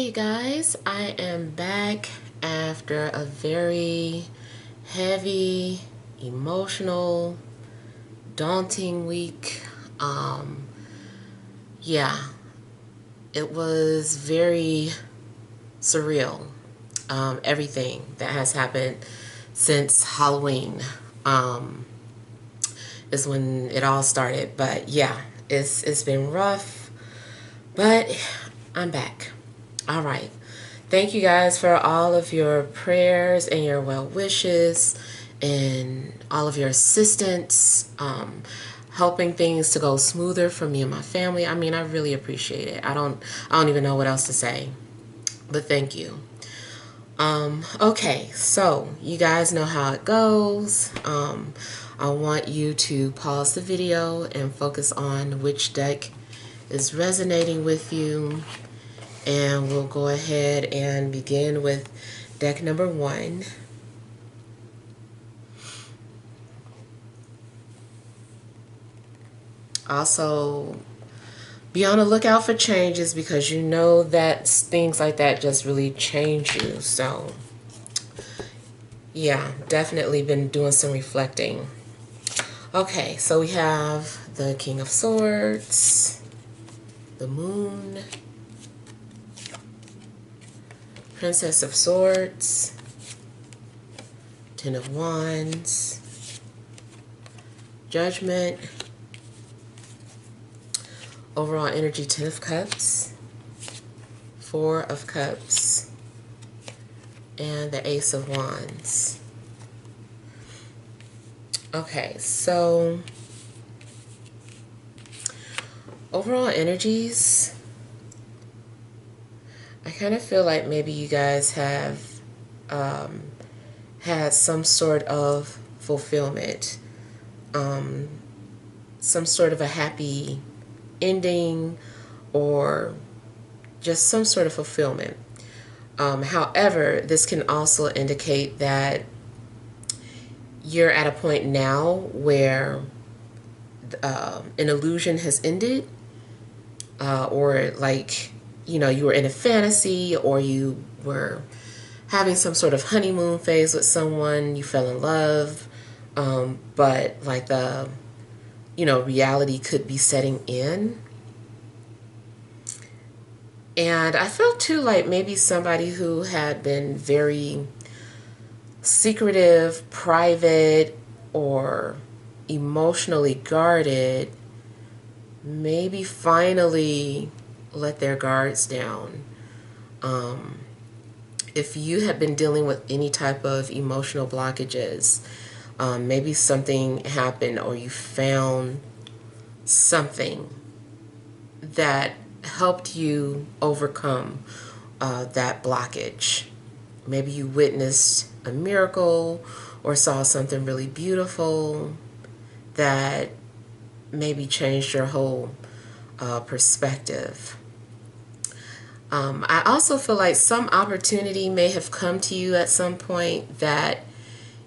Hey guys, I am back after a very heavy, emotional, daunting week. Yeah, it was very surreal. Everything that has happened since Halloween is when it all started. But yeah, it's been rough, but I'm back. All right. Thank you guys for all of your prayers and your well wishes and all of your assistance, helping things to go smoother for me and my family. I mean, I really appreciate it. I don't even know what else to say, but thank you. Okay, so you guys know how it goes. I want you to pause the video and focus on which deck is resonating with you. And we'll go ahead and begin with deck number 1. Also, be on the lookout for changes because you know that things like that just really change you. So, yeah, definitely been doing some reflecting. Okay, so we have the King of Swords, the Moon, Princess of Swords, Ten of Wands, Judgment, overall energy, 10 of Cups, 4 of Cups, and the Ace of Wands. Okay, so overall energies, I kind of feel like maybe you guys have had some sort of fulfillment, some sort of a happy ending, or just some sort of fulfillment. However, this can also indicate that you're at a point now where an illusion has ended, or like, you know, you were in a fantasy, or you were having some sort of honeymoon phase with someone, you fell in love, but like the, you know, reality could be setting in. And I felt too like maybe somebody who had been very secretive, private, or emotionally guarded, maybe finally let their guards down. If you have been dealing with any type of emotional blockages, maybe something happened or you found something that helped you overcome that blockage. Maybe you witnessed a miracle or saw something really beautiful that maybe changed your whole perspective. I also feel like some opportunity may have come to you at some point that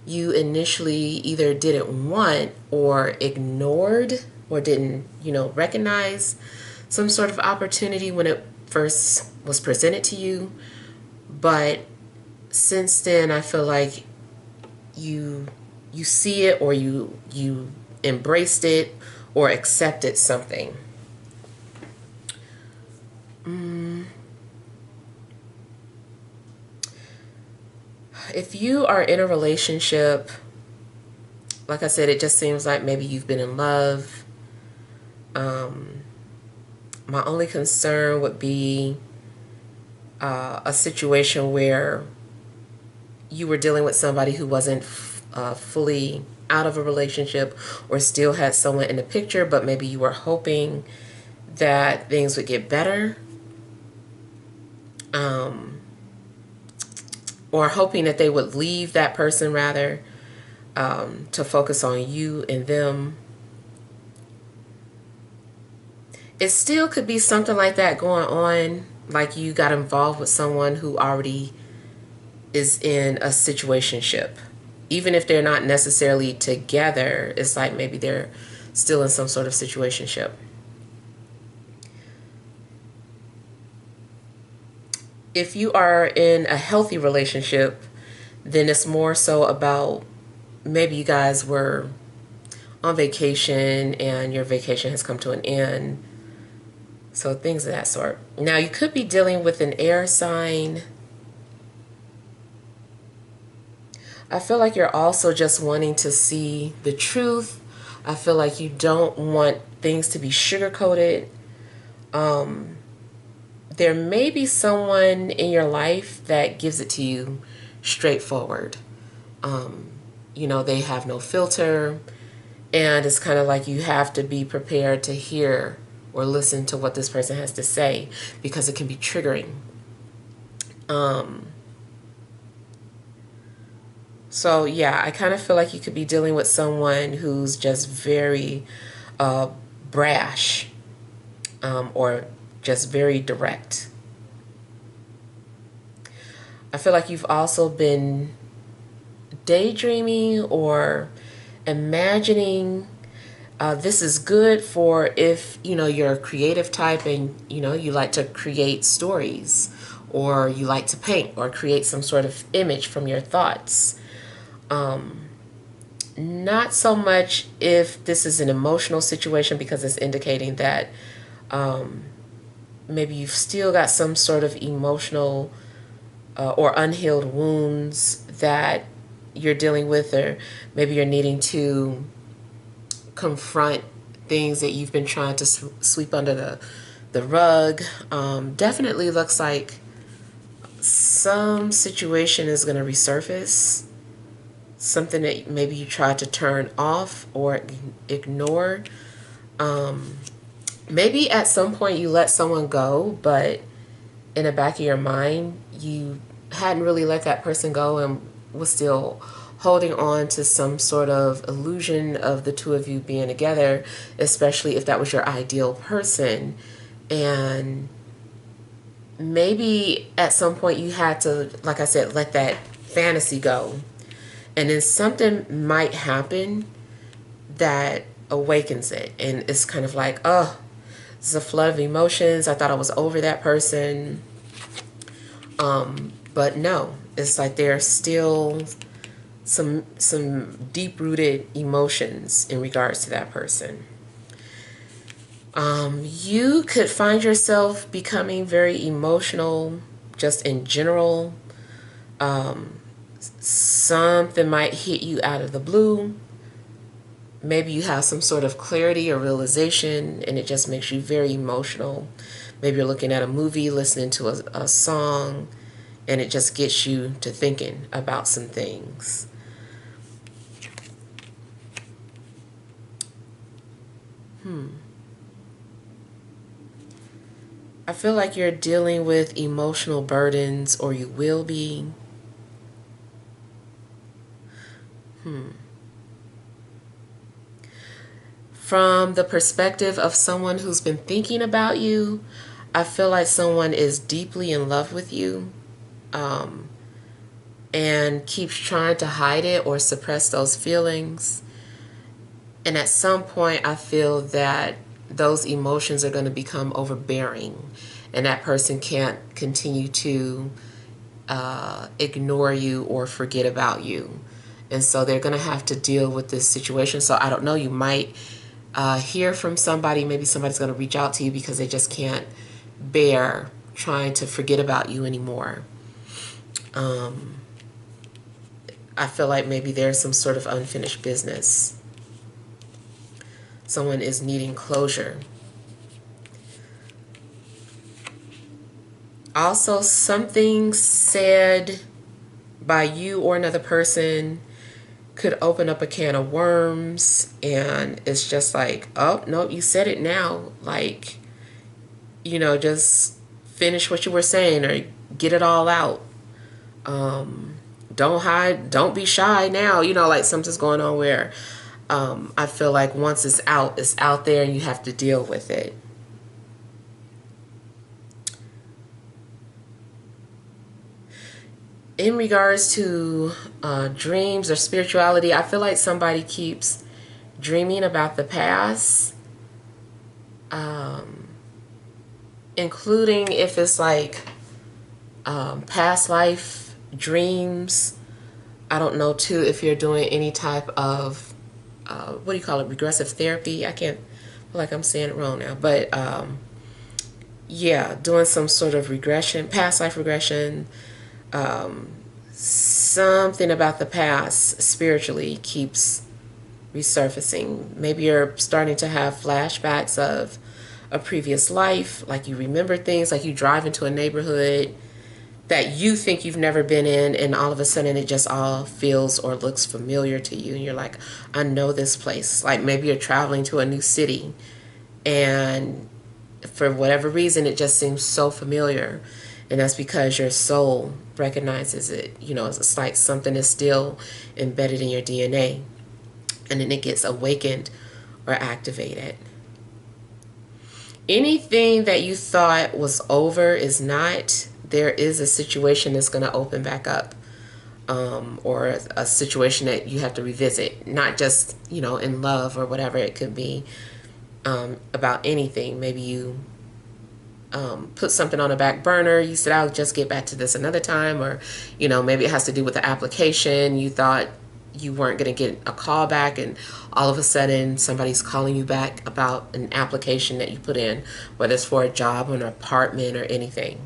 you initially either didn't want or ignored, or didn't, you know, recognize some sort of opportunity when it first was presented to you. But since then, I feel like you see it, or you embraced it or accepted something. If you are in a relationship, like I said, it just seems like maybe you've been in love. My only concern would be a situation where you were dealing with somebody who wasn't fully out of a relationship, or still had someone in the picture, but maybe you were hoping that things would get better, or hoping that they would leave that person rather, to focus on you and them. It still could be something like that going on, like you got involved with someone who already is in a situationship. Even if they're not necessarily together, it's like maybe they're still in some sort of situationship. If you are in a healthy relationship, then it's more so about maybe you guys were on vacation and your vacation has come to an end. So things of that sort. Now you could be dealing with an air sign. I feel like you're also just wanting to see the truth. I feel like you don't want things to be sugar-coated. There may be someone in your life that gives it to you straightforward. You know, they have no filter, and it's kind of like you have to be prepared to hear or listen to what this person has to say because it can be triggering. So yeah, I kind of feel like you could be dealing with someone who's just very brash, or just very direct. I feel like you've also been daydreaming or imagining. This is good for if, you know, you're a creative type and, you know, you like to create stories or you like to paint or create some sort of image from your thoughts. Not so much if this is an emotional situation, because it's indicating that maybe you've still got some sort of emotional or unhealed wounds that you're dealing with, or maybe you're needing to confront things that you've been trying to sweep under the rug. Definitely looks like some situation is going to resurface, something that maybe you tried to turn off or ignore. Maybe at some point you let someone go, but in the back of your mind, you hadn't really let that person go and was still holding on to some sort of illusion of the two of you being together, especially if that was your ideal person. And maybe at some point you had to, like I said, let that fantasy go. And then something might happen that awakens it. And it's kind of like, oh, it's a flood of emotions. I thought I was over that person. But no, it's like there's still some deep-rooted emotions in regards to that person. You could find yourself becoming very emotional just in general. Something might hit you out of the blue. Maybe you have some sort of clarity or realization and it just makes you very emotional. Maybe you're looking at a movie, listening to a song, and it just gets you to thinking about some things. I feel like you're dealing with emotional burdens, or you will be. From the perspective of someone who's been thinking about you, I feel like someone is deeply in love with you, and keeps trying to hide it or suppress those feelings. And at some point, I feel that those emotions are going to become overbearing, and that person can't continue to ignore you or forget about you. And so they're going to have to deal with this situation. So I don't know, you might hear from somebody. Maybe somebody's going to reach out to you because they just can't bear trying to forget about you anymore. I feel like maybe there's some sort of unfinished business. Someone is needing closure. Also, something said by you or another person could open up a can of worms, and it's just like, oh, no, you said it now. Like, you know, just finish what you were saying or get it all out. Don't hide, don't be shy now. You know, like something's going on where I feel like once it's out there and you have to deal with it. In regards to dreams or spirituality, I feel like somebody keeps dreaming about the past, including if it's like past life dreams. I don't know too if you're doing any type of what do you call it, regressive therapy. I can't feel like I'm saying it wrong now, but yeah, doing some sort of regression, past life regression. Something about the past spiritually keeps resurfacing. Maybe you're starting to have flashbacks of a previous life, like you remember things, like you drive into a neighborhood that you think you've never been in, and all of a sudden it just all feels or looks familiar to you, and you're like, I know this place. Like maybe you're traveling to a new city, and for whatever reason it just seems so familiar, and that's because your soul recognizes it. You know, it's like something is still embedded in your DNA, and then it gets awakened or activated. Anything that you thought was over is not. There is a situation that's going to open back up, or a situation that you have to revisit, not just, you know, in love or whatever. It could be about anything. Maybe you put something on a back burner. You said, I'll just get back to this another time. Or, you know, maybe it has to do with the application. You thought you weren't going to get a call back, and all of a sudden somebody's calling you back about an application that you put in, whether it's for a job or an apartment or anything.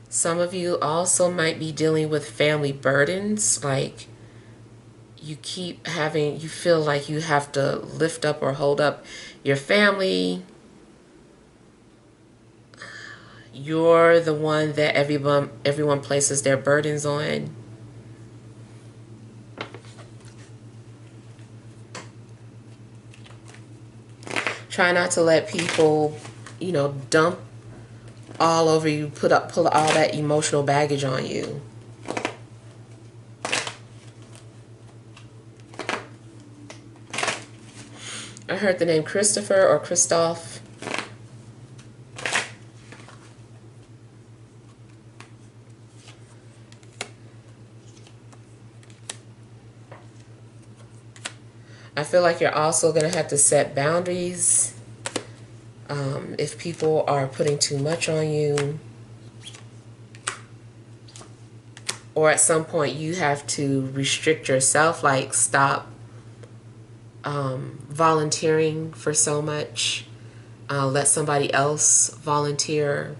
Some of you also might be dealing with family burdens, like you feel like you have to lift up or hold up your family. You're the one that everyone places their burdens on. Try not to let people, you know, dump all over you, pull all that emotional baggage on you. I heard the name Christopher or Christoph. I feel like you're also going to have to set boundaries if people are putting too much on you. Or at some point you have to restrict yourself, like stop volunteering for so much. Let somebody else volunteer.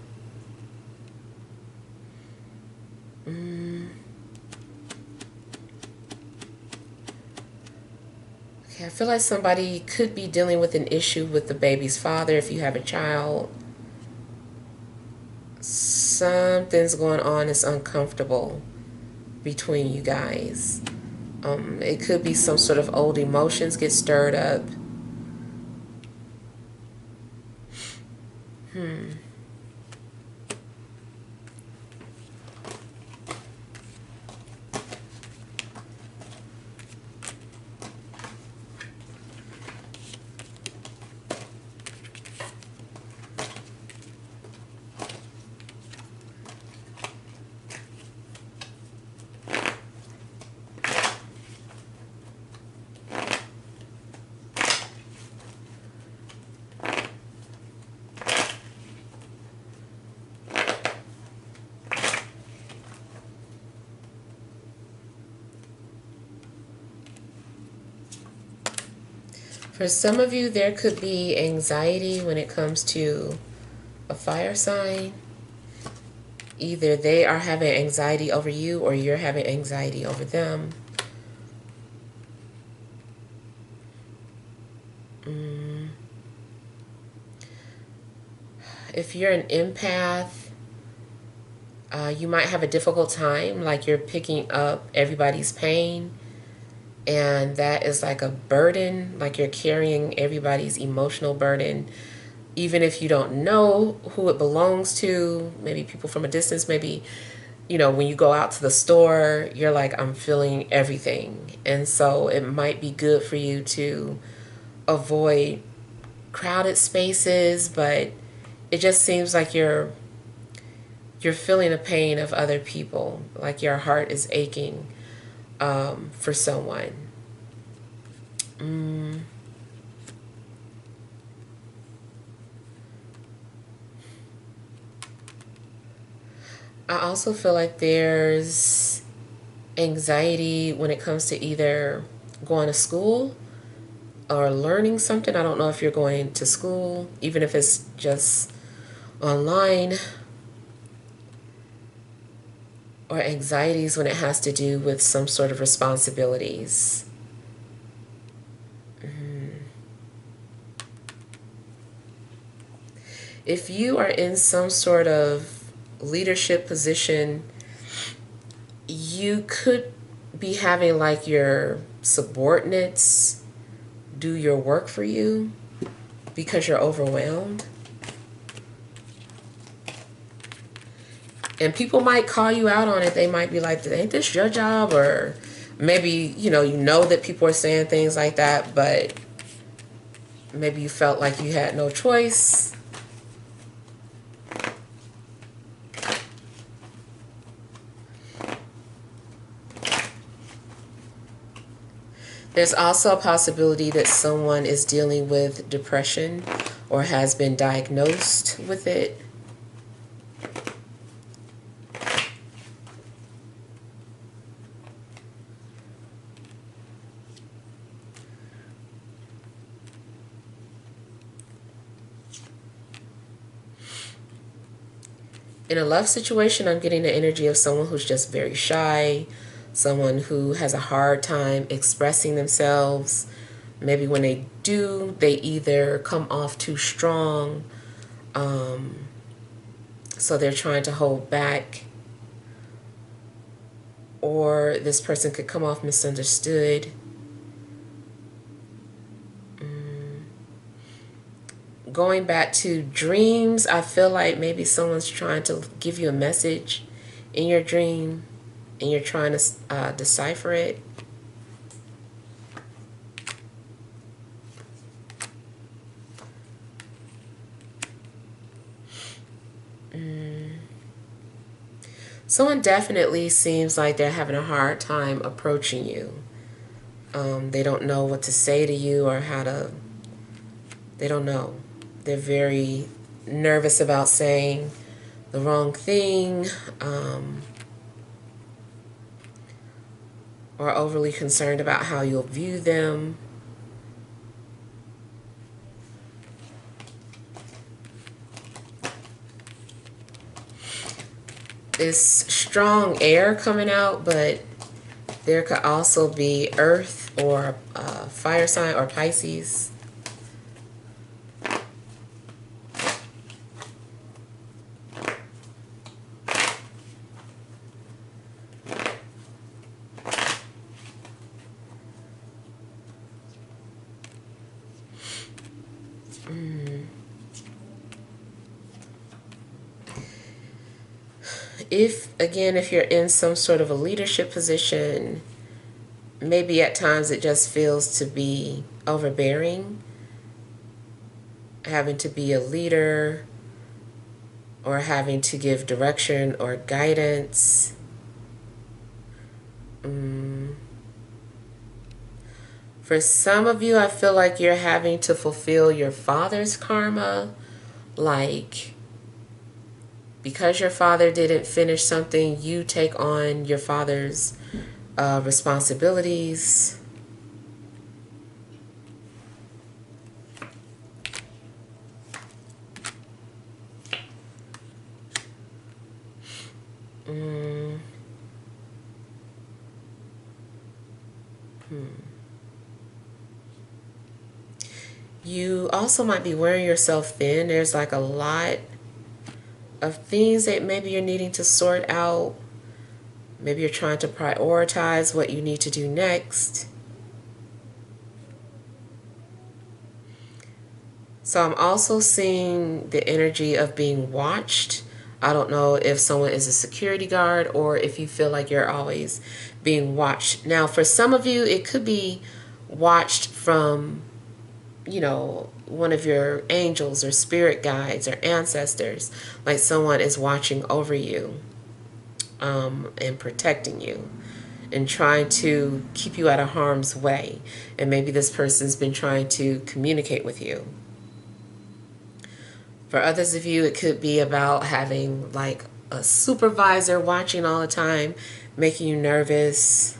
Okay, I feel like somebody could be dealing with an issue with the baby's father if you have a child. Something's going on that's uncomfortable between you guys. It could be some sort of old emotions get stirred up. For some of you, there could be anxiety when it comes to a fire sign. Either they are having anxiety over you or you're having anxiety over them. If you're an empath, you might have a difficult time, like you're picking up everybody's pain, and that is like a burden, like you're carrying everybody's emotional burden, even if you don't know who it belongs to. Maybe people from a distance. Maybe, you know, when you go out to the store, you're like, I'm feeling everything. And so it might be good for you to avoid crowded spaces, but it just seems like you're feeling the pain of other people, like your heart is aching for someone. I also feel like there's anxiety when it comes to either going to school or learning something. I don't know if you're going to school, even if it's just online, or anxieties when it has to do with some sort of responsibilities. If you are in some sort of leadership position, you could be having like your subordinates do your work for you because you're overwhelmed. And people might call you out on it. They might be like, ain't this your job? Or maybe, you know that people are saying things like that, but maybe you felt like you had no choice. There's also a possibility that someone is dealing with depression or has been diagnosed with it. In a love situation, I'm getting the energy of someone who's just very shy, someone who has a hard time expressing themselves. Maybe when they do, they either come off too strong, so they're trying to hold back, or this person could come off misunderstood. Going back to dreams, I feel like maybe someone's trying to give you a message in your dream and you're trying to decipher it. Someone definitely seems like they're having a hard time approaching you. They don't know what to say to you or they don't know. They're very nervous about saying the wrong thing, or overly concerned about how you'll view them. There's strong air coming out, but there could also be earth or fire sign or Pisces. If you're in some sort of a leadership position, maybe at times it just feels to be overbearing, having to be a leader or having to give direction or guidance. For some of you, I feel like you're having to fulfill your father's karma, like because your father didn't finish something, you take on your father's responsibilities. You also might be wearing yourself thin. There's like a lot of things that maybe you're needing to sort out. Maybe you're trying to prioritize what you need to do next. So I'm also seeing the energy of being watched. I don't know if someone is a security guard or if you feel like you're always being watched. Now, for some of you, it could be watched from, one of your angels or spirit guides or ancestors, like someone is watching over you and protecting you and trying to keep you out of harm's way. And maybe this person's been trying to communicate with you. For others of you, it could be about having like a supervisor watching all the time, making you nervous.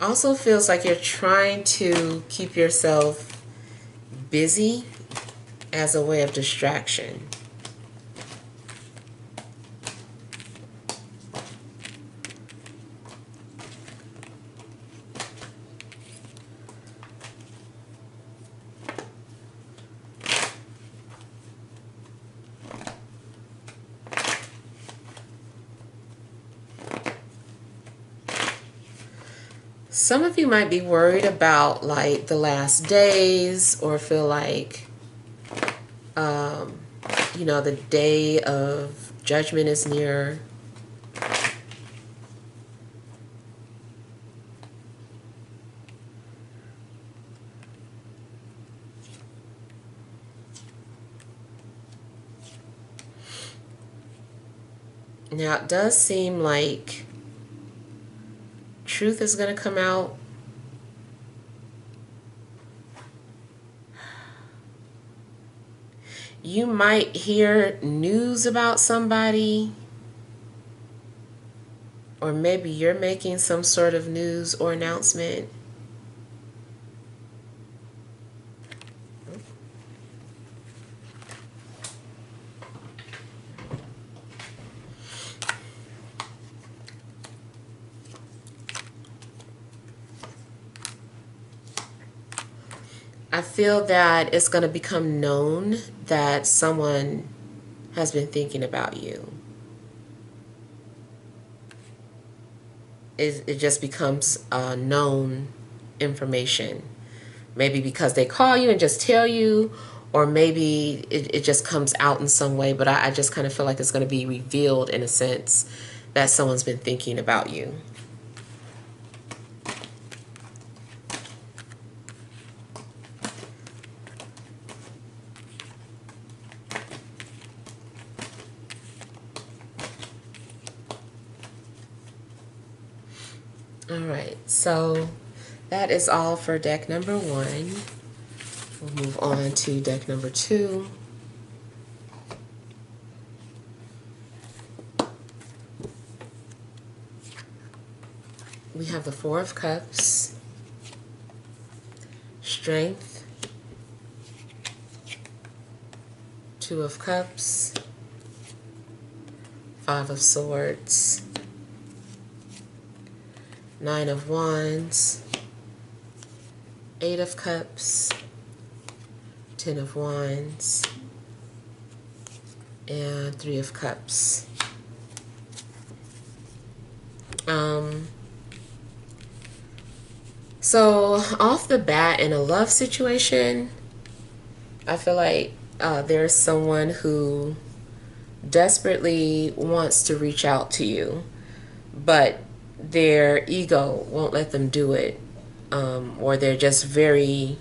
Also feels like you're trying to keep yourself busy as a way of distraction. Some of you might be worried about like the last days, or feel like, the day of judgment is near. Now, it does seem like truth is going to come out. You might hear news about somebody, or maybe you're making some sort of news or announcement. I feel that it's going to become known that someone has been thinking about you. It just becomes known information. Maybe because they call you and just tell you, or maybe it just comes out in some way. But I just kind of feel like it's going to be revealed in a sense that someone's been thinking about you. Alright, so that is all for deck number 1. We'll move on to deck number 2. We have the Four of Cups, Strength, Two of Cups, Five of Swords, Nine of Wands, Eight of Cups, Ten of Wands, and Three of Cups. So off the bat, in a love situation, I feel like there's someone who desperately wants to reach out to you, but their ego won't let them do it, or they're just very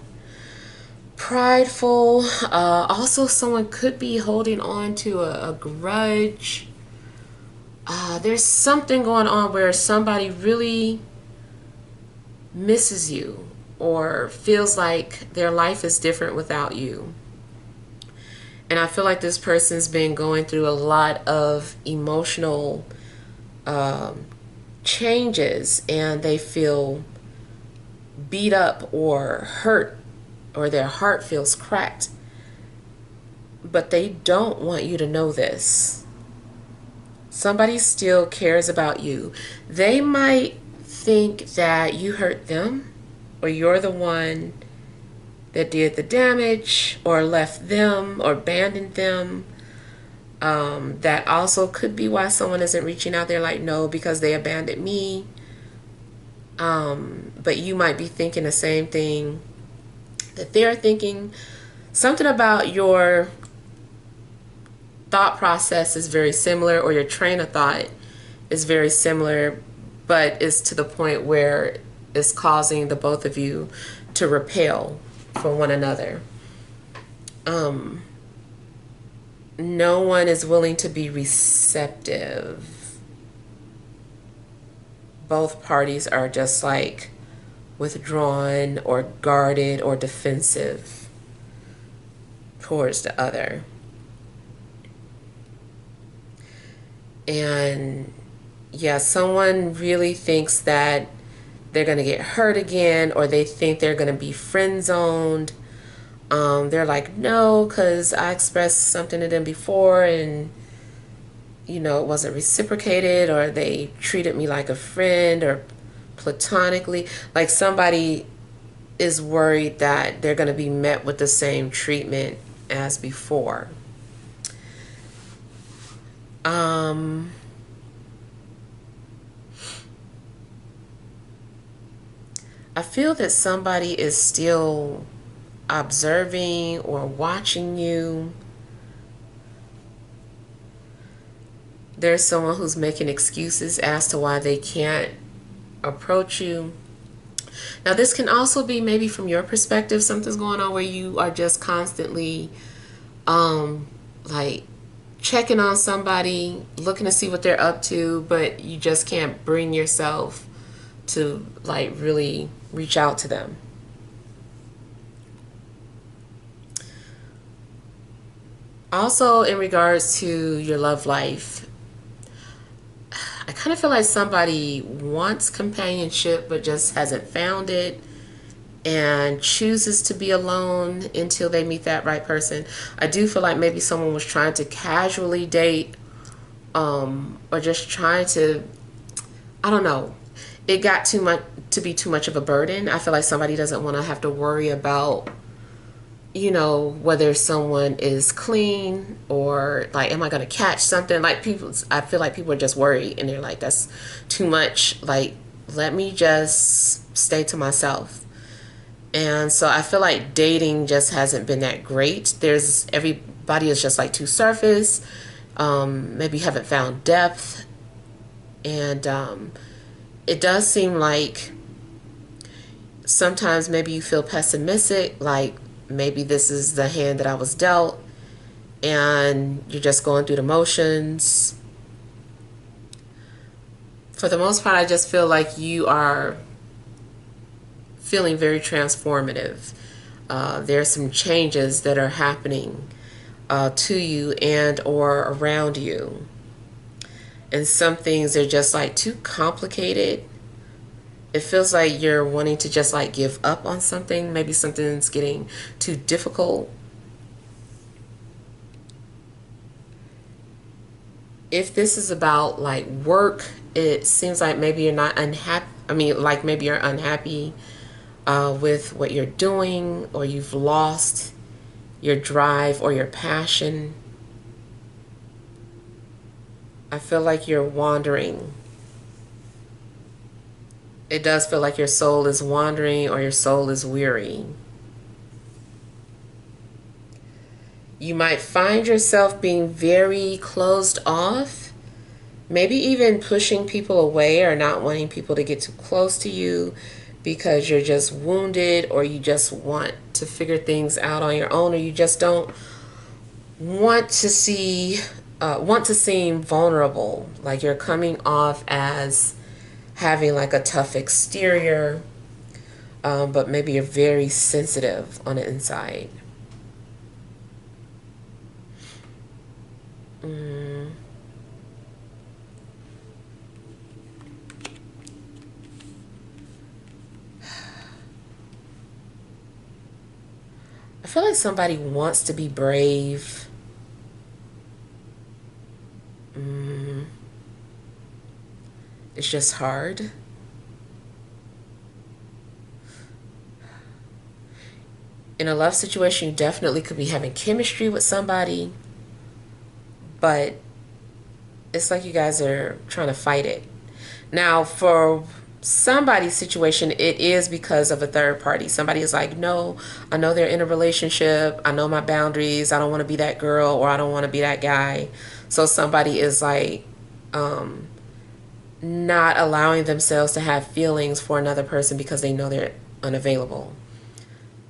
prideful. Also, someone could be holding on to a grudge. There's something going on where somebody really misses you, or feels like their life is different without you. And I feel like this person's been going through a lot of emotional changes, and they feel beat up or hurt, or their heart feels cracked, but they don't want you to know this. Somebody still cares about you. They might think that you hurt them, or you're the one that did the damage, or left them, or abandoned them. That also could be why someone isn't reaching out. They're like, no, because they abandoned me. But you might be thinking the same thing that they're thinking. Something about your thought process is very similar, or your train of thought is very similar, but it's to the point where it's causing the both of you to repel from one another. No one is willing to be receptive. Both parties are just like withdrawn or guarded or defensive towards the other. And yeah, someone really thinks that they're going to get hurt again, or they think they're going to be friend zoned. They're like, no, because I expressed something to them before and, you know, it wasn't reciprocated, or they treated me like a friend or platonically. Like somebody is worried that they're going to be met with the same treatment as before. I feel that somebody is still observing or watching you. There's someone who's making excuses as to why they can't approach you. Now, this can also be maybe from your perspective, something's going on where you are just constantly like checking on somebody, looking to see what they're up to, but you just can't bring yourself to like really reach out to them. Also, in regards to your love life, I kind of feel like somebody wants companionship but just hasn't found it and chooses to be alone until they meet that right person. I do feel like maybe someone was trying to casually date, or just trying to, I don't know. It got too much to be too much of a burden. I feel like somebody doesn't want to have to worry about, you know, whether someone is clean or like, am I going to catch something? Like people, I feel like people are just worried and they're like, that's too much. Like, let me just stay to myself. And so I feel like dating just hasn't been that great. Everybody is just like too surface. Maybe you haven't found depth. And it does seem like sometimes maybe you feel pessimistic, like maybe this is the hand that I was dealt and you're just going through the motions. For the most part, I just feel like you are feeling very transformative. There's some changes that are happening to you and or around you. And some things are just like too complicated. It feels like you're wanting to just like give up on something. Maybe something's getting too difficult. If this is about like work, it seems like maybe you're not unhappy. I mean, like maybe you're unhappy with what you're doing, or you've lost your drive or your passion. I feel like you're wandering. It does feel like your soul is wandering or your soul is weary. You might find yourself being very closed off, maybe even pushing people away or not wanting people to get too close to you because you're just wounded, or you just want to figure things out on your own, or you just don't want to seem vulnerable, like you're coming off as having like a tough exterior, but maybe you're very sensitive on the inside. I feel like somebody wants to be brave. It's just hard. In a love situation, you definitely could be having chemistry with somebody, but it's like you guys are trying to fight it. Now, for somebody's situation, it is because of a third party. Somebody is like, no, I know they're in a relationship. I know my boundaries. I don't want to be that girl, or I don't want to be that guy. So somebody is like, not allowing themselves to have feelings for another person because they know they're unavailable.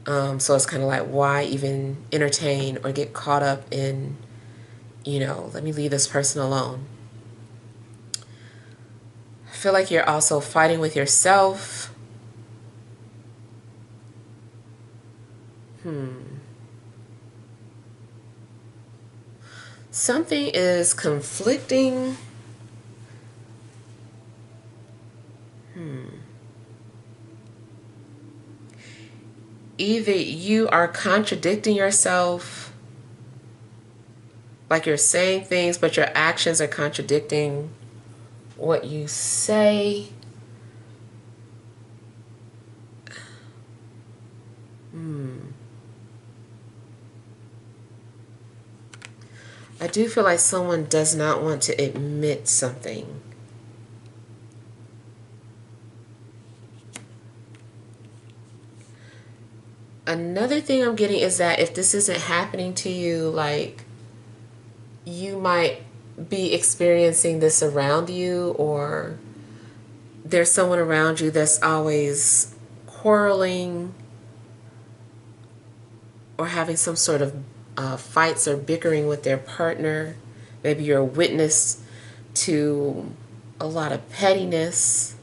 So it's kind of like, why even entertain or get caught up in, let me leave this person alone. I feel like you're also fighting with yourself. Something is conflicting. Either you are contradicting yourself, like you're saying things, but your actions are contradicting what you say. I do feel like someone does not want to admit something. Another thing I'm getting is that if this isn't happening to you, like, you might be experiencing this around you, or there's someone around you that's always quarreling or having some sort of fights or bickering with their partner. Maybe you're a witness to a lot of pettiness.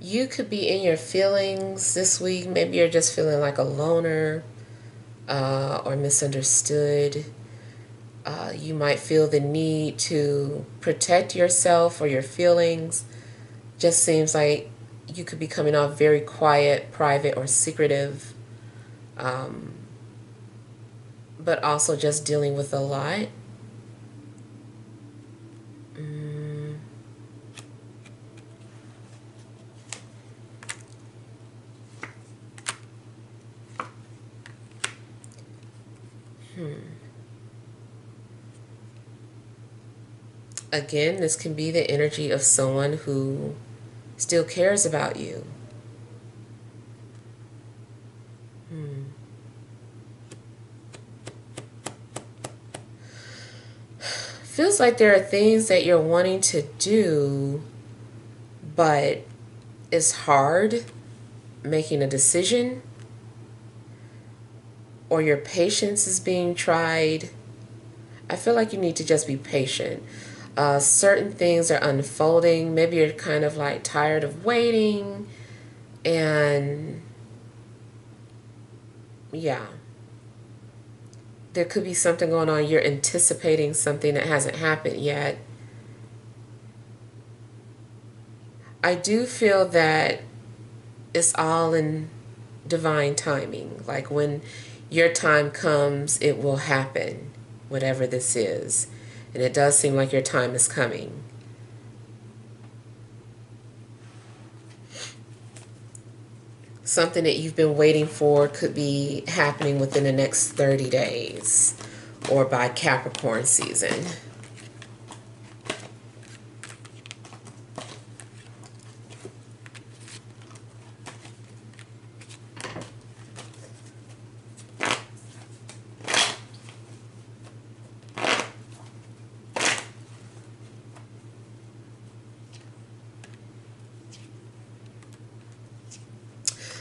You could be in your feelings this week. Maybe you're just feeling like a loner or misunderstood. You might feel the need to protect yourself or your feelings. Just seems like you could be coming off very quiet, private, or secretive, but also just dealing with a lot. Again, this can be the energy of someone who still cares about you. Feels like there are things that you're wanting to do, but it's hard making a decision, or your patience is being tried. I feel like you need to just be patient. Certain things are unfolding. Maybe you're kind of like tired of waiting, and yeah, there could be something going on. You're anticipating something that hasn't happened yet. I do feel that it's all in divine timing. Like when your time comes, it will happen, whatever this is. And it does seem like your time is coming. Something that you've been waiting for could be happening within the next 30 days or by Capricorn season.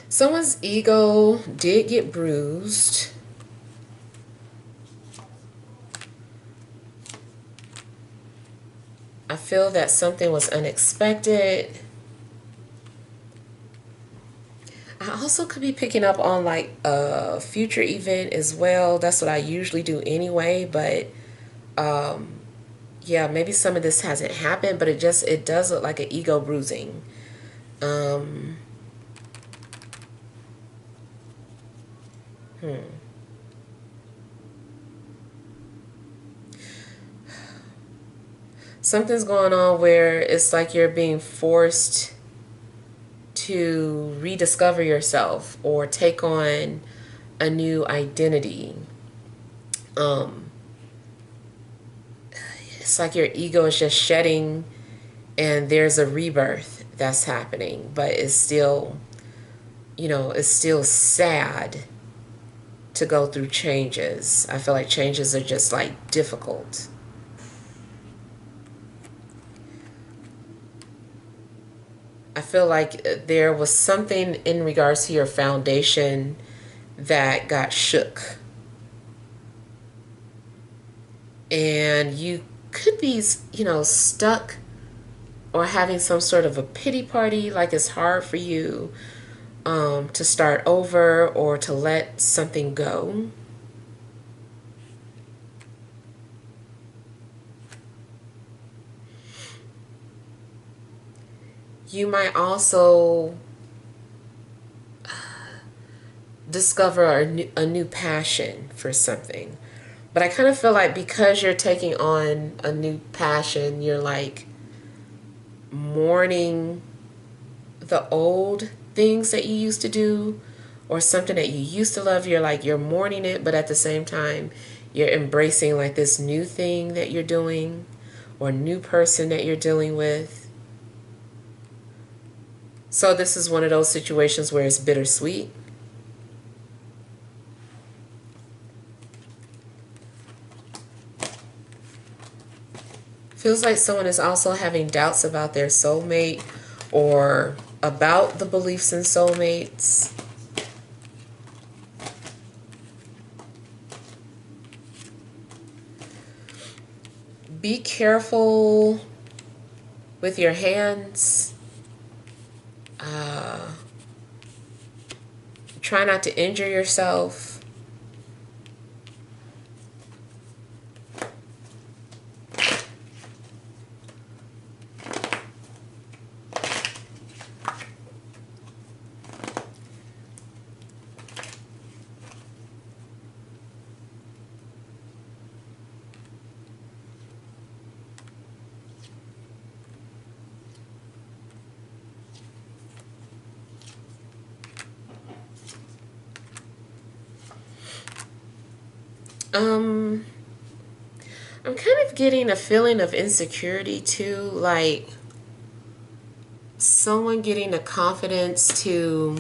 Someone's ego did get bruised. I feel that something was unexpected. I also could be picking up on like a future event as well. That's what I usually do anyway, but yeah, maybe some of this hasn't happened, but it does look like an ego bruising. Um, Something's going on where it's like you're being forced to rediscover yourself or take on a new identity. Um, it's like your ego is just shedding and there's a rebirth that's happening, but it's still, it's still sad to go through changes. I feel like changes are just like difficult. I feel like there was something in regards to your foundation that got shook. And you could be, stuck or having some sort of a pity party, like it's hard for you to start over or to let something go. You might also discover a new passion for something. But I kind of feel like because you're taking on a new passion, you're like mourning the old things that you used to do or something that you used to love. You're mourning it, but at the same time, you're embracing like this new thing that you're doing or new person that you're dealing with. So this is one of those situations where it's bittersweet. Feels like someone is also having doubts about their soulmate or about the beliefs in soulmates. Be careful with your hands. Try not to injure yourself. I'm kind of getting a feeling of insecurity too, like someone getting the confidence to,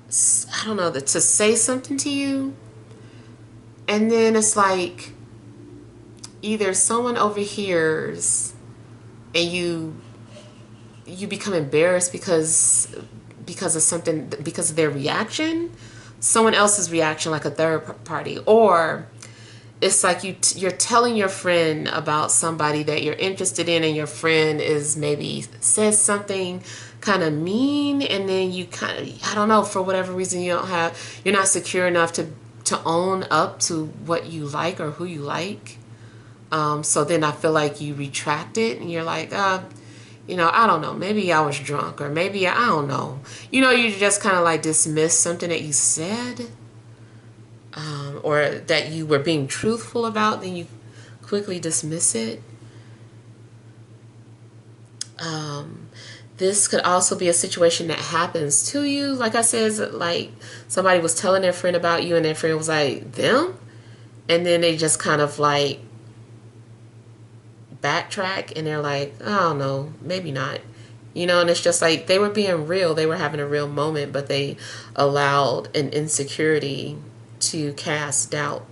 I don't know, to say something to you. And then it's like either someone overhears and you become embarrassed because of something, because of their reaction, someone else's reaction, like a third party, or it's like you're telling your friend about somebody that you're interested in, and your friend is maybe says something kind of mean, and then you kind of, I don't know, for whatever reason you're not secure enough to own up to what you like or who you like. So then I feel like you retract it and you're like, I don't know, maybe I was drunk, or maybe I don't know. You just kind of like dismiss something that you said, or that you were being truthful about, then you quickly dismiss it. This could also be a situation that happens to you. Like I said, like somebody was telling their friend about you and their friend was like, them? And then they just kind of like backtrack and they're like, I don't know, maybe not. And it's just like they were being real. They were having a real moment, but they allowed an insecurity to cast doubt.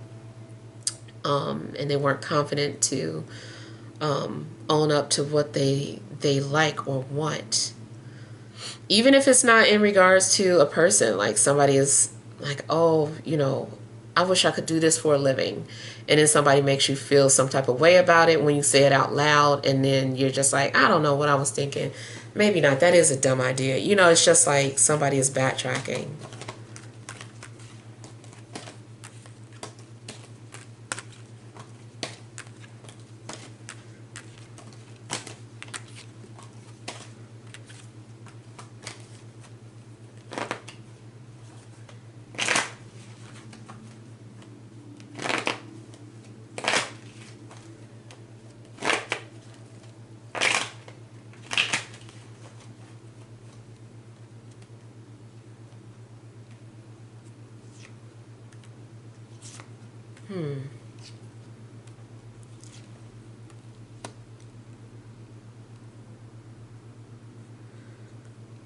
And they weren't confident to own up to what they like or want. Even if it's not in regards to a person, like somebody is like, oh, I wish I could do this for a living. And then somebody makes you feel some type of way about it when you say it out loud. And then you're just like, I don't know what I was thinking. Maybe not. That is a dumb idea. It's just like somebody is backtracking.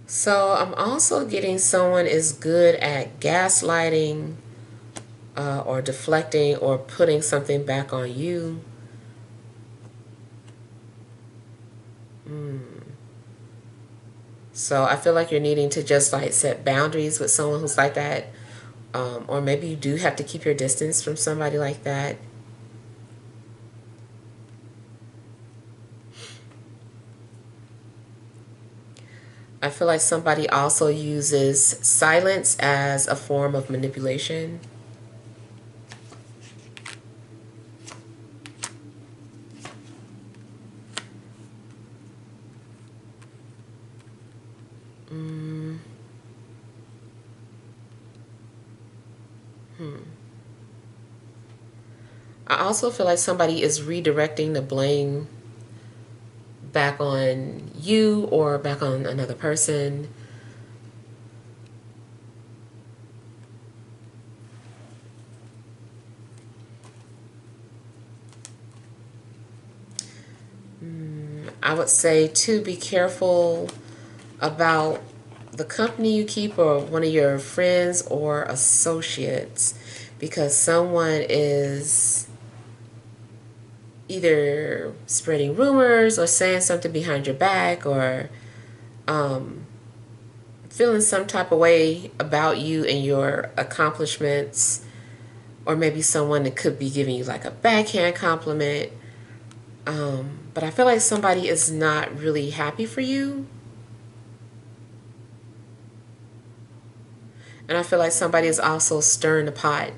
So I'm also getting someone is good at gaslighting or deflecting or putting something back on you. So I feel like you're needing to just like set boundaries with someone who's like that. Or maybe you do have to keep your distance from somebody like that. I feel like somebody also uses silence as a form of manipulation. I also feel like somebody is redirecting the blame back on you or back on another person. I would say to be careful about the company you keep or one of your friends or associates, because someone is either spreading rumors or saying something behind your back or feeling some type of way about you and your accomplishments, or maybe someone that could be giving you like a backhand compliment. But I feel like somebody is not really happy for you. And I feel like somebody is also stirring the pot.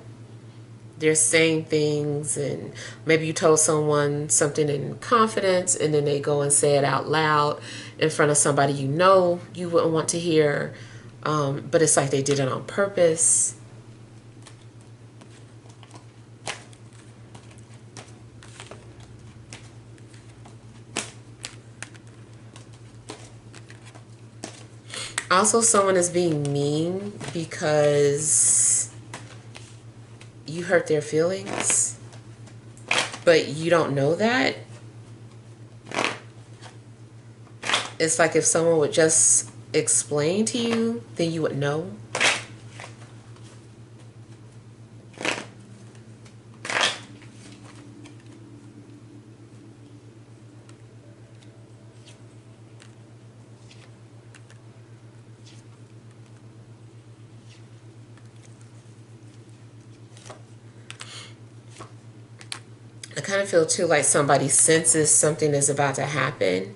They're saying things, and maybe you told someone something in confidence and then they go and say it out loud in front of somebody you know you wouldn't want to hear. But it's like they did it on purpose. Also, someone is being mean because you hurt their feelings, but you don't know that. It's like if someone would just explain to you, then you would know. I kind of feel too like somebody senses something is about to happen.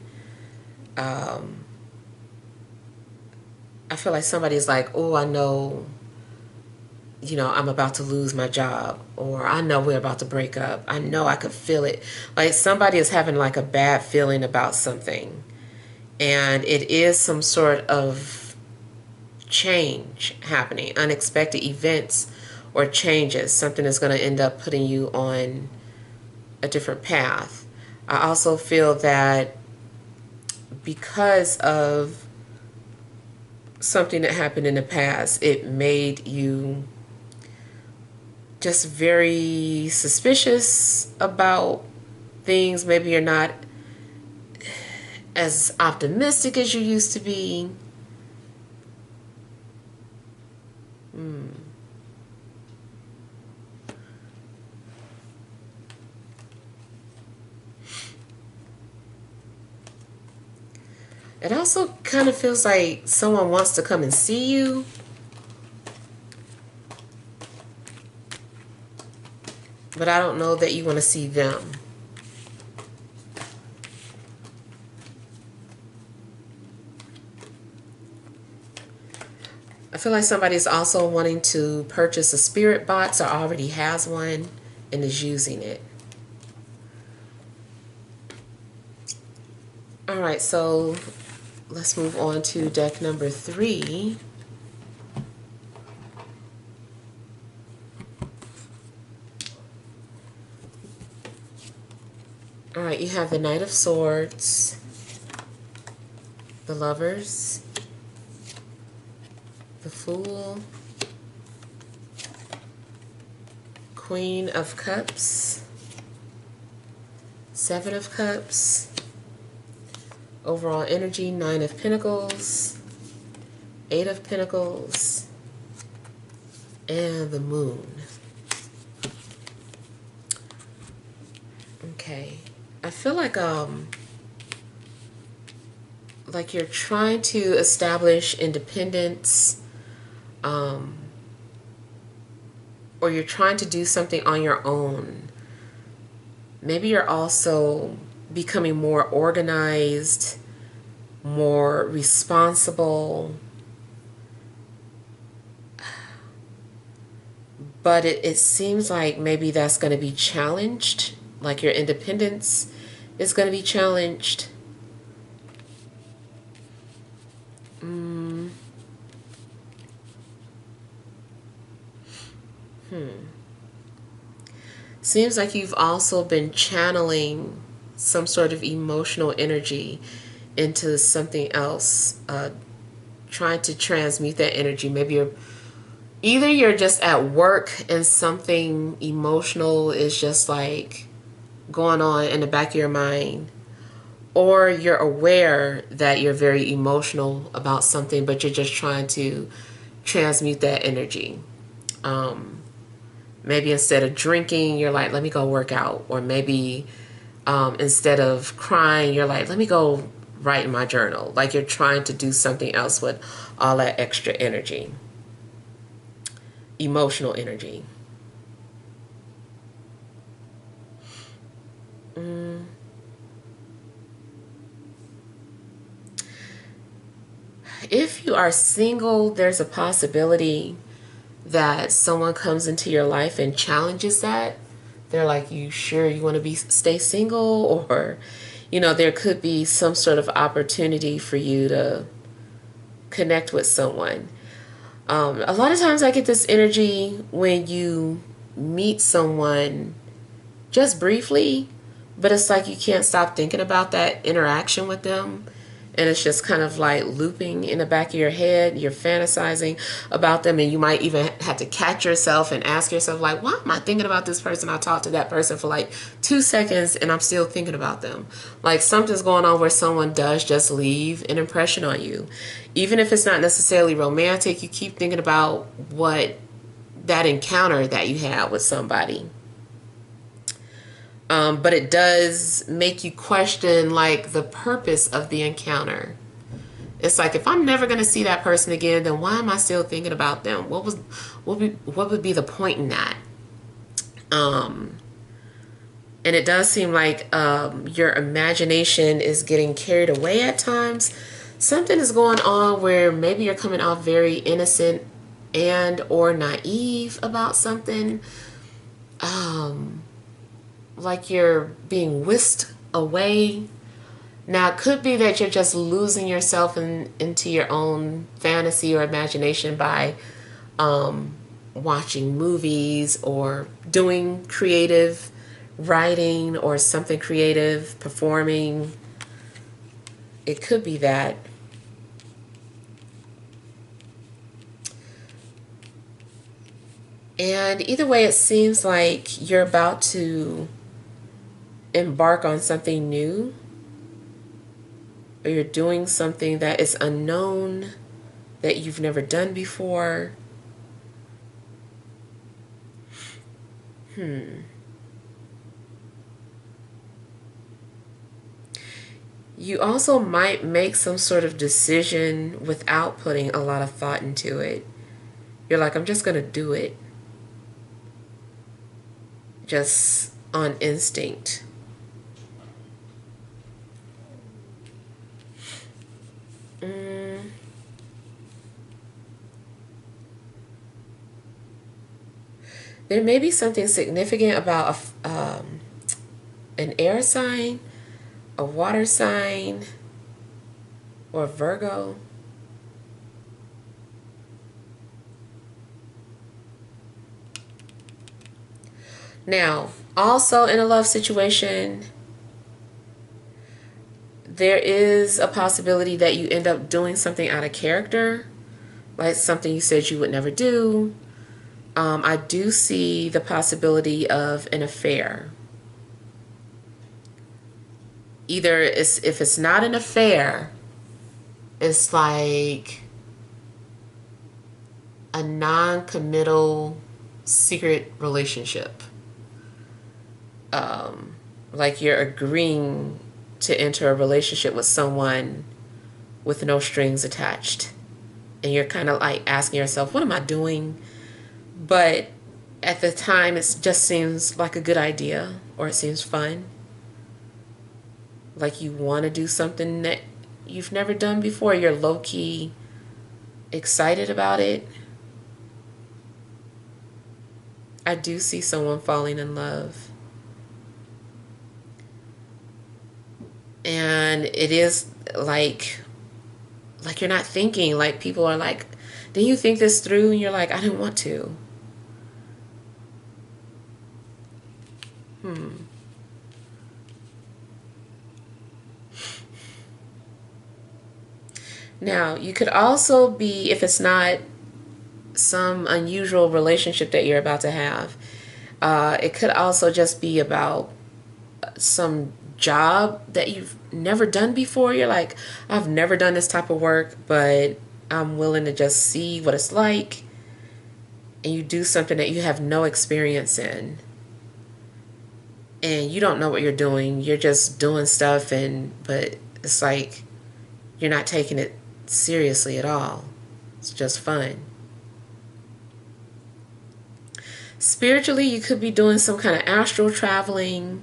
I feel like somebody's like, oh, I know, I'm about to lose my job, or I know we're about to break up. I know I could feel it. Like somebody is having like a bad feeling about something, and it is some sort of change happening, unexpected events or changes. Something is going to end up putting you on a different path. I also feel that because of something that happened in the past, it made you just very suspicious about things. Maybe you're not as optimistic as you used to be. It also kind of feels like someone wants to come and see you, but I don't know that you want to see them. I feel like somebody's also wanting to purchase a spirit box or already has one and is using it. All right, so let's move on to deck number 3. All right, you have the Knight of Swords, the Lovers, the Fool, Queen of Cups, Seven of Cups, overall energy, Nine of Pentacles, Eight of Pentacles, and the Moon. Okay, I feel like you're trying to establish independence, or you're trying to do something on your own. Maybe you're also becoming more organized, more responsible, but it seems like maybe that's going to be challenged, like your independence is going to be challenged. Seems like you've also been channeling some sort of emotional energy into something else, trying to transmute that energy. Maybe you're just at work and something emotional is just like going on in the back of your mind, or you're aware that you're very emotional about something, but you're just trying to transmute that energy. Maybe instead of drinking, you're like, let me go work out. Or maybe instead of crying, you're like, let me go write in my journal. Like you're trying to do something else with all that extra energy, emotional energy. If you are single, there's a possibility that someone comes into your life and challenges that. They're like, you sure you want to stay single? Or, there could be some sort of opportunity for you to connect with someone. A lot of times I get this energy when you meet someone just briefly, but it's like you can't stop thinking about that interaction with them. And it's just kind of like looping in the back of your head. You're fantasizing about them, and you might even have to catch yourself and ask yourself, like, why am I thinking about this person? I talked to that person for like 2 seconds and I'm still thinking about them. Like something's going on where someone does just leave an impression on you. Even if it's not necessarily romantic, you keep thinking about what that encounter that you had with somebody. But it does make you question like the purpose of the encounter. It's like, if I'm never going to see that person again, then why am I still thinking about them? What would be the point in that? And it does seem like your imagination is getting carried away at times. Something is going on where maybe you're coming off very innocent and or naive about something. Like you're being whisked away. Now, it could be that you're just losing yourself into your own fantasy or imagination by watching movies or doing creative writing or something creative, performing. It could be that. And either way, it seems like you're about to embark on something new, or you're doing something that is unknown, that you've never done before. You also might make some sort of decision without putting a lot of thought into it. You're like, I'm just going to do it. Just on instinct. There may be something significant about an air sign, a water sign, or Virgo. Now, also in a love situation, there is a possibility that you end up doing something out of character, like something you said you would never do. I do see the possibility of an affair. Either if it's not an affair, it's like a non-committal secret relationship. Like you're agreeing to enter a relationship with someone with no strings attached. And you're kind of like asking yourself, what am I doing? But at the time, it just seems like a good idea, or it seems fun. Like you want to do something that you've never done before. You're low-key excited about it. I do see someone falling in love. And it is like you're not thinking. Like people are like, didn't you think this through? And you're like, I didn't want to. Now, you could also be, if it's not some unusual relationship that you're about to have, it could also just be about some job that you've never done before. You're like, I've never done this type of work, but I'm willing to just see what it's like. And you do something that you have no experience in. And you don't know what you're doing. You're just doing stuff, but it's like you're not taking it seriously at all. It's just fun. Spiritually, you could be doing some kind of astral traveling,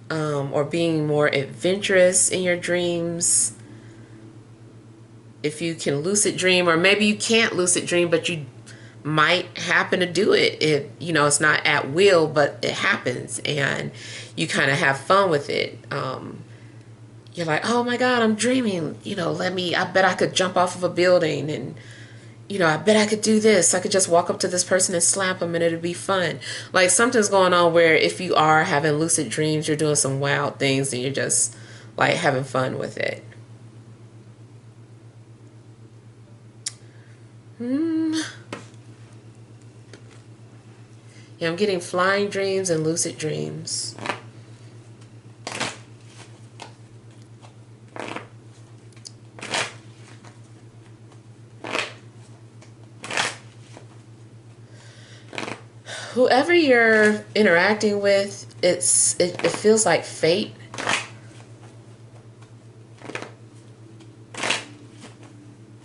or being more adventurous in your dreams. If you can lucid dream, or maybe you can't lucid dream, but you might happen to do it. It's not at will, but it happens, and you kind of have fun with it. You're like, oh my God, I'm dreaming. I bet I could jump off of a building, and I bet I could do this. I could just walk up to this person and slap them, and it'd be fun. Like something's going on where if you are having lucid dreams, you're doing some wild things, and you're just like having fun with it. Yeah, I'm getting flying dreams and lucid dreams. Whoever you're interacting with, it feels like fate.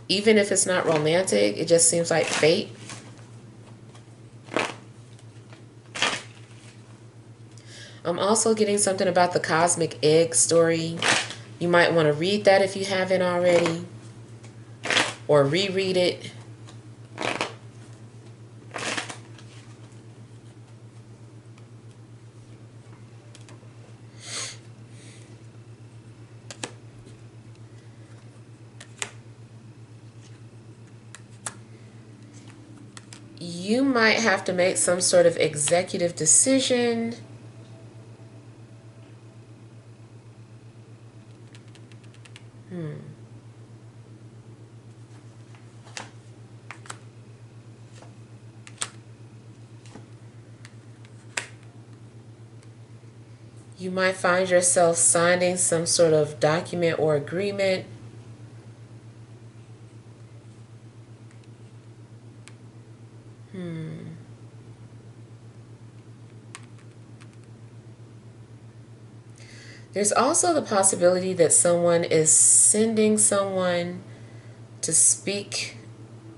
Even if it's not romantic, it just seems like fate. I'm also getting something about the cosmic egg story. You might want to read that if you haven't already, or reread it. You might have to make some sort of executive decision. You might find yourself signing some sort of document or agreement. There's also the possibility that someone is sending someone to speak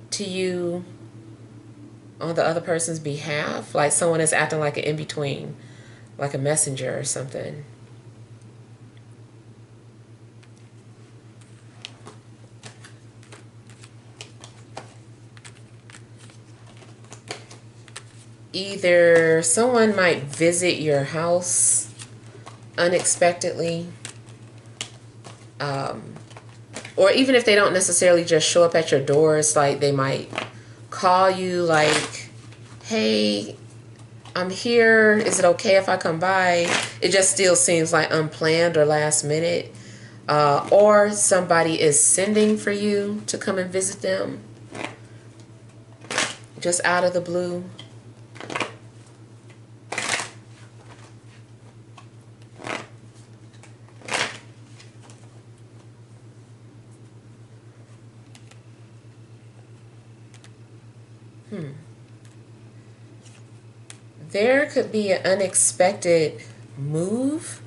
to you on the other person's behalf. Like someone is acting like an in-between, like a messenger or something. Either someone might visit your house unexpectedly, or even if they don't necessarily just show up at your door, it's like they might call you like, hey, I'm here, is it okay if I come by? It just still seems like unplanned or last minute. Or somebody is sending for you to come and visit them. just out of the blue. There could be an unexpected move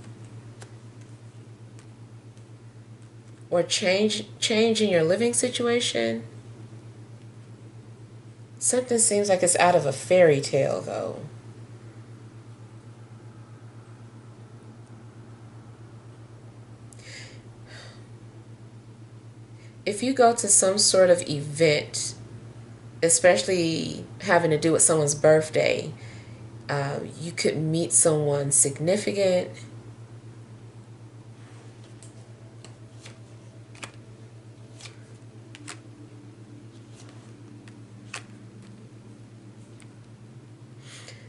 or change in your living situation. Something seems like it's out of a fairy tale, though. If you go to some sort of event, especially having to do with someone's birthday, you could meet someone significant.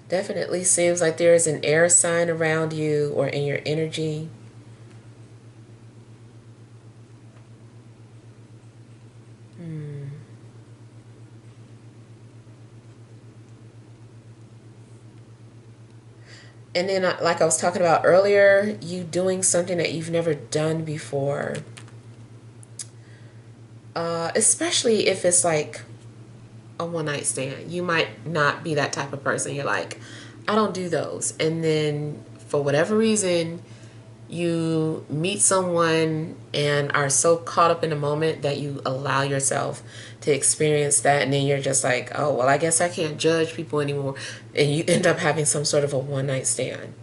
Definitely seems like there is an air sign around you or in your energy. And then, like I was talking about earlier, you doing something that you've never done before. Especially if it's like a one-night stand. You might not be that type of person. You're like, I don't do those. And then for whatever reason, you meet someone and are so caught up in the moment that you allow yourself to experience that, and then you're just like, oh, well, I guess I can't judge people anymore, and you end up having some sort of a one-night stand.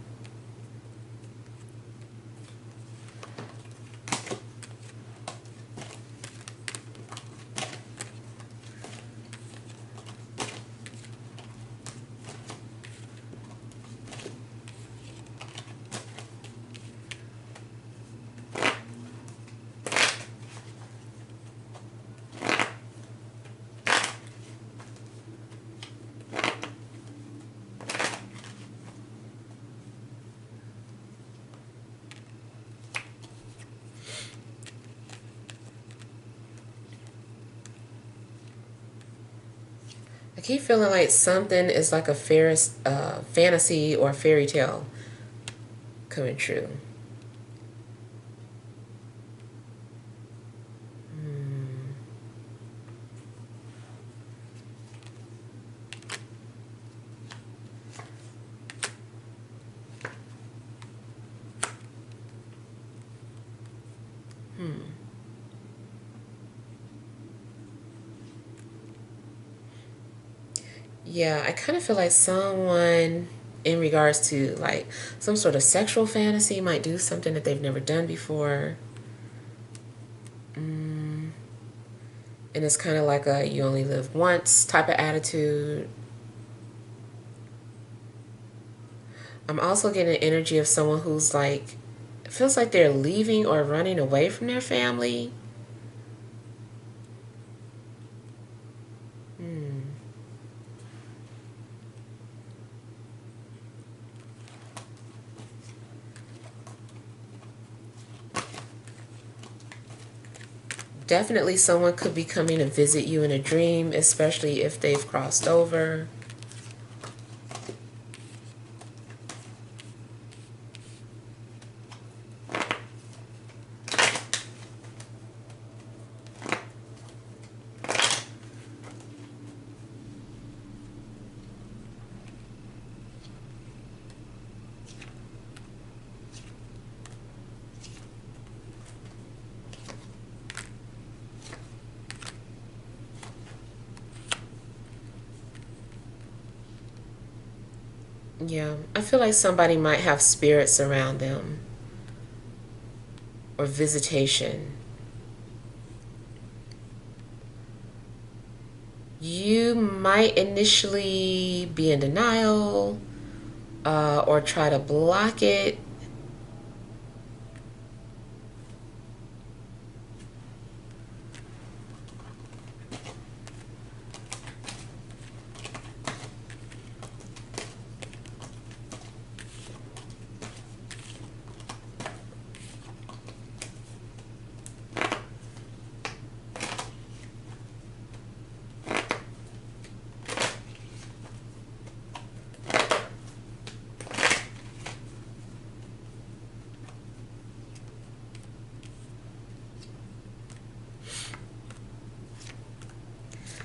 I keep feeling like something is like a fantasy or fairy tale coming true. Yeah, I kind of feel like someone, in regards to like some sort of sexual fantasy, might do something that they've never done before. And it's kind of like a you only live once type of attitude. I'm also getting an energy of someone who's like, it feels like they're leaving or running away from their family. Definitely someone could be coming to visit you in a dream, especially if they've crossed over. Yeah, I feel like somebody might have spirits around them or visitation. You might initially be in denial or try to block it.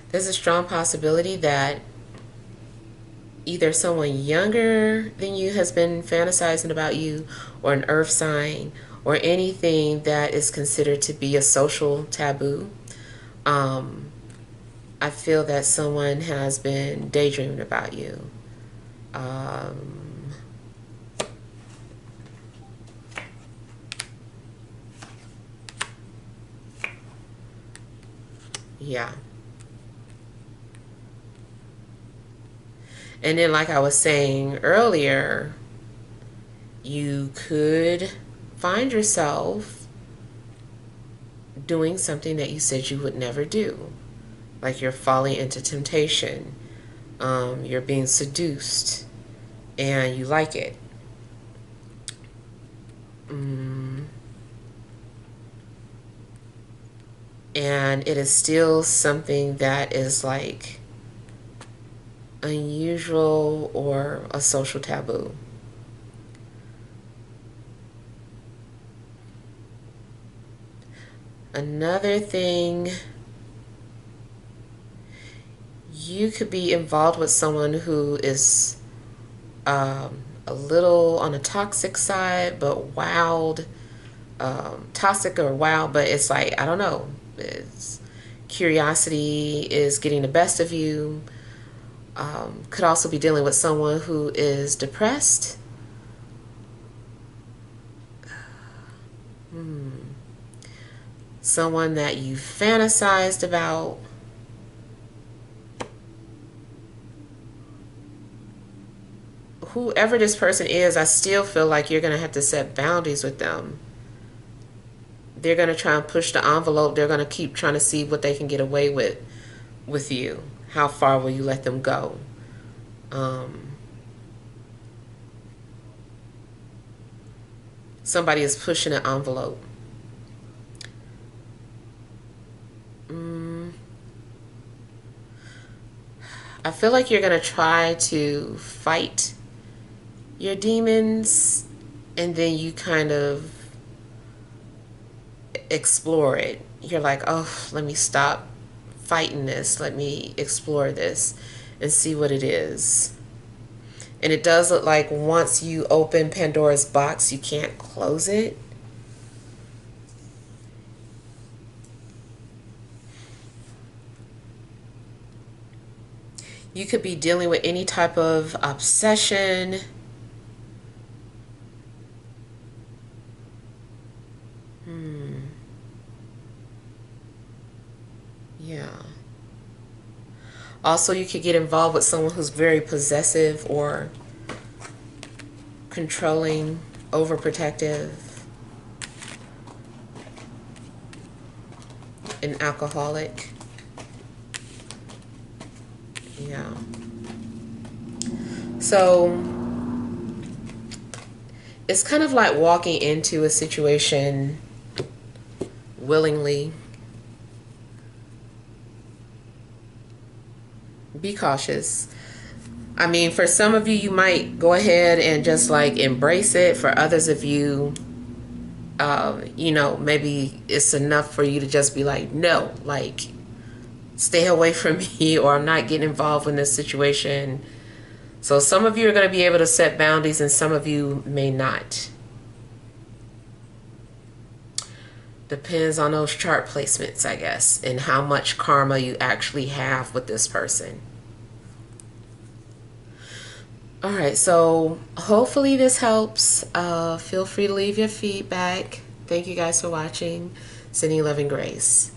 There's a strong possibility that either someone younger than you has been fantasizing about you, or an earth sign, or anything that is considered to be a social taboo. I feel that someone has been daydreaming about you. Yeah. And then, like I was saying earlier, you could find yourself doing something that you said you would never do. Like you're falling into temptation. You're being seduced and you like it. And it is still something that is like unusual or a social taboo. Another thing, you could be involved with someone who is a little on the toxic side, but wild. Toxic or wild, but it's like, I don't know. It's, curiosity is getting the best of you. Could also be dealing with someone who is depressed. Someone that you fantasized about. Whoever this person is, I still feel like you're going to have to set boundaries with them. They're going to try and push the envelope. They're going to keep trying to see what they can get away with you. How far will you let them go? Somebody is pushing an envelope. I feel like you're going to try to fight your demons, and then you kind of explore it. You're like, oh, let me stop fighting this. Let me explore this and see what it is. And it does look like once you open Pandora's box, you can't close it. You could be dealing with any type of obsession. Yeah. Also, you could get involved with someone who's very possessive or controlling, overprotective, an alcoholic. Yeah. So it's kind of like walking into a situation willingly. Be cautious. I mean, for some of you, you might go ahead and just like embrace it. For others of you, you know, maybe it's enough for you to just be like, no, like, stay away from me, or I'm not getting involved in this situation. So some of you are going to be able to set boundaries and some of you may not. Depends on those chart placements, I guess, and how much karma you actually have with this person. All right, so hopefully this helps. Feel free to leave your feedback. Thank you guys for watching. Sending love and grace.